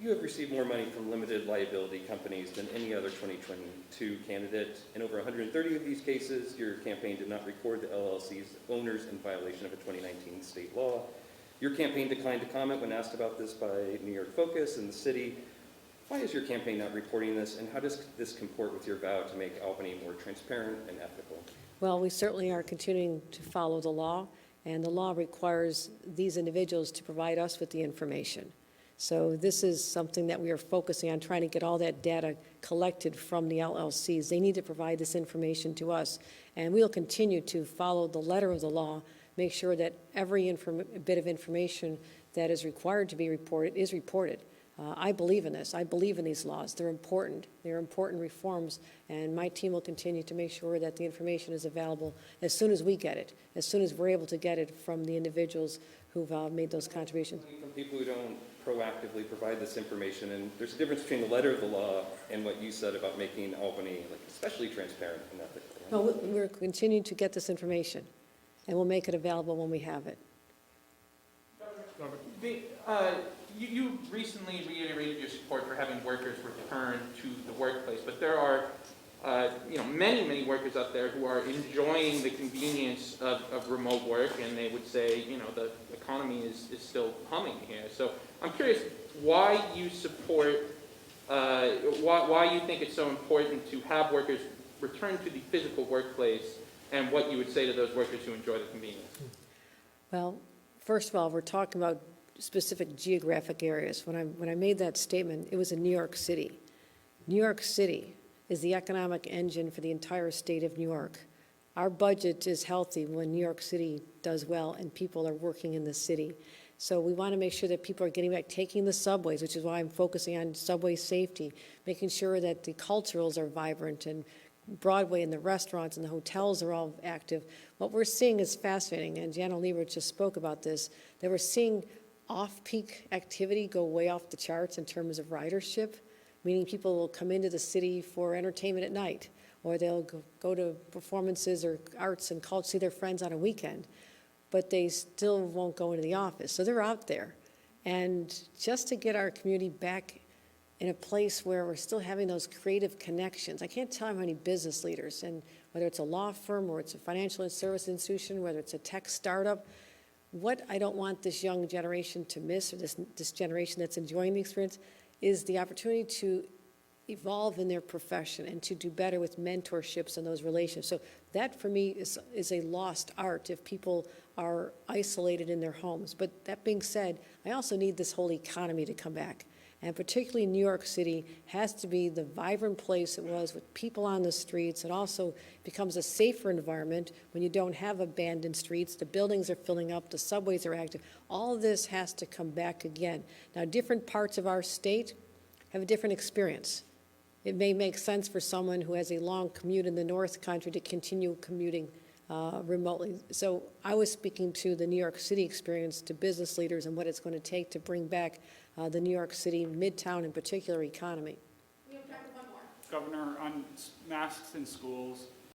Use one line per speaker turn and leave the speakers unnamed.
You have received more money from limited liability companies than any other 2022 candidate. In over 130 of these cases, your campaign did not record the LLC's owners in violation of a 2019 state law. Your campaign declined to comment when asked about this by New York Focus and the city. Why is your campaign not reporting this, and how does this comport with your vow to make Albany more transparent and ethical?
Well, we certainly are continuing to follow the law, and the law requires these individuals to provide us with the information. So this is something that we are focusing on, trying to get all that data collected from the LLCs. They need to provide this information to us, and we'll continue to follow the letter of the law, make sure that every bit of information that is required to be reported is reported. I believe in this. I believe in these laws. They're important. They're important reforms, and my team will continue to make sure that the information is available as soon as we get it, as soon as we're able to get it from the individuals who've made those contributions.
From people who don't proactively provide this information, and there's a difference between the letter of the law and what you said about making Albany especially transparent and ethical.
No, we're continuing to get this information, and we'll make it available when we have it.
You recently reiterated your support for having workers return to the workplace, but there are many workers out there who are enjoying the convenience of remote work, and they would say, the economy is still humming here. So I'm curious why you support, why you think it's so important to have workers return to the physical workplace, and what you would say to those workers who enjoy the convenience.
Well, first of all, we're talking about specific geographic areas. When I made that statement, it was in New York City. New York City is the economic engine for the entire state of New York. Our budget is healthy when New York City does well and people are working in the city. So we want to make sure that people are getting back, taking the subways, which is why I'm focusing on subway safety, making sure that the culturals are vibrant and Broadway and the restaurants and the hotels are all active. What we're seeing is fascinating, and Jan Oliver just spoke about this, that we're seeing off-peak activity go way off the charts in terms of ridership, meaning people will come into the city for entertainment at night, or they'll go to performances or arts and culture, see their friends on a weekend, but they still won't go into the office. So they're out there. And just to get our community back in a place where we're still having those creative connections. I can't tell you how many business leaders, and whether it's a law firm or it's a financial service institution, whether it's a tech startup, what I don't want this young generation to miss, or this generation that's enjoying the experience, is the opportunity to evolve in their profession and to do better with mentorships and those relationships. So that, for me, is a lost art if people are isolated in their homes. But that being said, I also need this whole economy to come back. And particularly New York City has to be the vibrant place it was with people on the streets. It also becomes a safer environment when you don't have abandoned streets. The buildings are filling up, the subways are active. All of this has to come back again. Now, different parts of our state have a different experience. It may make sense for someone who has a long commute in the North Country to continue commuting remotely. So I was speaking to the New York City experience, to business leaders, and what it's going to take to bring back the New York City, Midtown in particular, economy.
We have time for one more. Governor, on masks in schools,